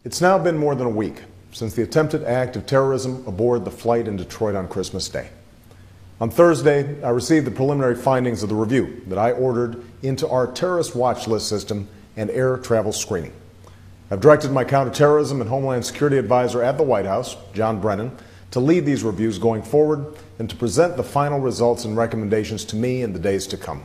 It's now been more than a week since the attempted act of terrorism aboard the flight in Detroit on Christmas Day. On Thursday, I received the preliminary findings of the review that I ordered into our terrorist watch list system and air travel screening. I've directed my counterterrorism and homeland security advisor at the White House, John Brennan, to lead these reviews going forward and to present the final results and recommendations to me in the days to come.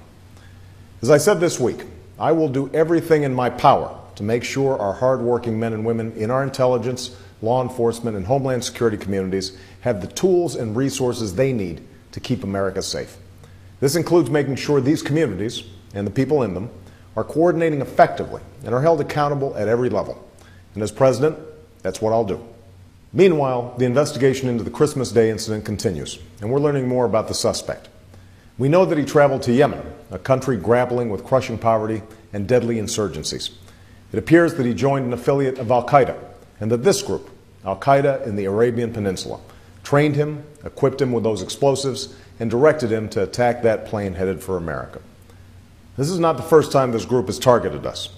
As I said this week, I will do everything in my power to make sure our hardworking men and women in our intelligence, law enforcement, and homeland security communities have the tools and resources they need to keep America safe. This includes making sure these communities and the people in them are coordinating effectively and are held accountable at every level. And as president, that's what I'll do. Meanwhile, the investigation into the Christmas Day incident continues, and we're learning more about the suspect. We know that he traveled to Yemen, a country grappling with crushing poverty and deadly insurgencies. It appears that he joined an affiliate of Al-Qaeda, and that this group, Al-Qaeda in the Arabian Peninsula, trained him, equipped him with those explosives, and directed him to attack that plane headed for America. This is not the first time this group has targeted us.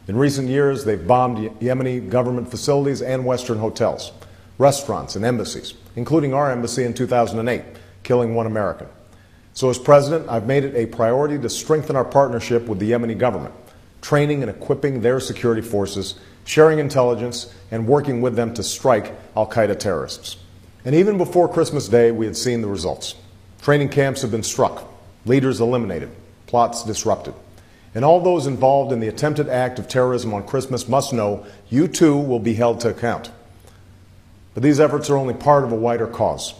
In recent years, they've bombed Yemeni government facilities and Western hotels, restaurants, and embassies, including our embassy in 2008, killing one American. So as president, I've made it a priority to strengthen our partnership with the Yemeni government, training and equipping their security forces, sharing intelligence, and working with them to strike Al-Qaeda terrorists. And even before Christmas Day, we had seen the results. Training camps have been struck, leaders eliminated, plots disrupted. And all those involved in the attempted act of terrorism on Christmas must know you too will be held to account. But these efforts are only part of a wider cause.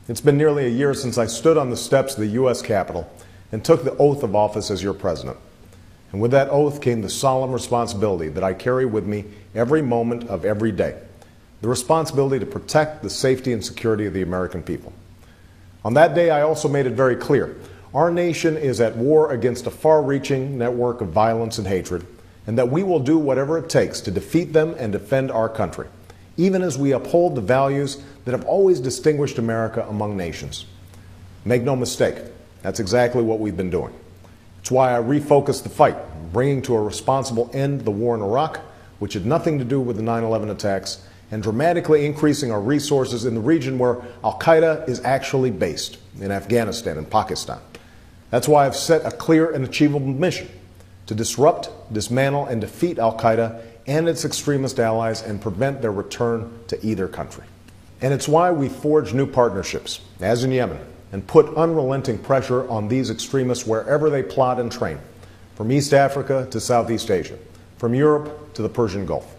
It's been nearly a year since I stood on the steps of the U.S. Capitol and took the oath of office as your president. And with that oath came the solemn responsibility that I carry with me every moment of every day. The responsibility to protect the safety and security of the American people. On that day, I also made it very clear, our nation is at war against a far-reaching network of violence and hatred, and that we will do whatever it takes to defeat them and defend our country, even as we uphold the values that have always distinguished America among nations. Make no mistake, that's exactly what we've been doing. It's why I refocused the fight, bringing to a responsible end the war in Iraq, which had nothing to do with the 9/11 attacks, and dramatically increasing our resources in the region where Al-Qaeda is actually based, in Afghanistan and Pakistan. That's why I've set a clear and achievable mission to disrupt, dismantle, and defeat Al-Qaeda and its extremist allies and prevent their return to either country. And it's why we forge new partnerships, as in Yemen, and put unrelenting pressure on these extremists wherever they plot and train, from East Africa to Southeast Asia, from Europe to the Persian Gulf.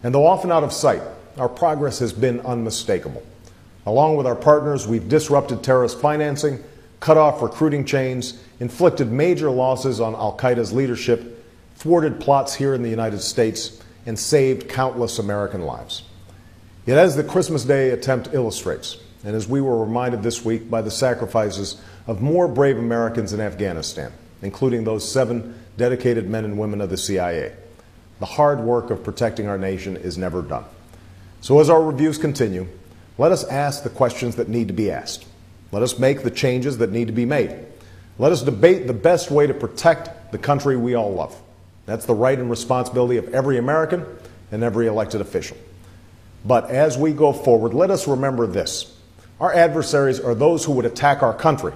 And though often out of sight, our progress has been unmistakable. Along with our partners, we've disrupted terrorist financing, cut off recruiting chains, inflicted major losses on Al-Qaeda's leadership, thwarted plots here in the United States, and saved countless American lives. Yet as the Christmas Day attempt illustrates, and as we were reminded this week by the sacrifices of more brave Americans in Afghanistan, including those 7 dedicated men and women of the CIA, the hard work of protecting our nation is never done. So as our reviews continue, let us ask the questions that need to be asked. Let us make the changes that need to be made. Let us debate the best way to protect the country we all love. That's the right and responsibility of every American and every elected official. But as we go forward, let us remember this. Our adversaries are those who would attack our country,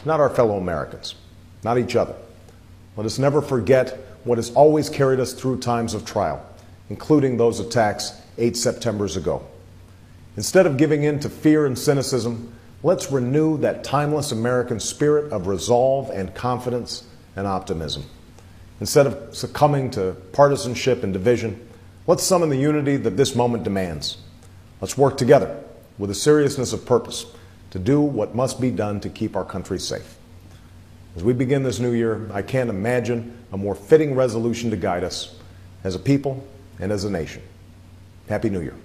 not our fellow Americans, not each other. Let us never forget what has always carried us through times of trial, including those attacks 8 Septembers ago. Instead of giving in to fear and cynicism, let's renew that timeless American spirit of resolve and confidence and optimism. Instead of succumbing to partisanship and division, let's summon the unity that this moment demands. Let's work together with a seriousness of purpose to do what must be done to keep our country safe. As we begin this new year, I can't imagine a more fitting resolution to guide us as a people and as a nation. Happy New Year.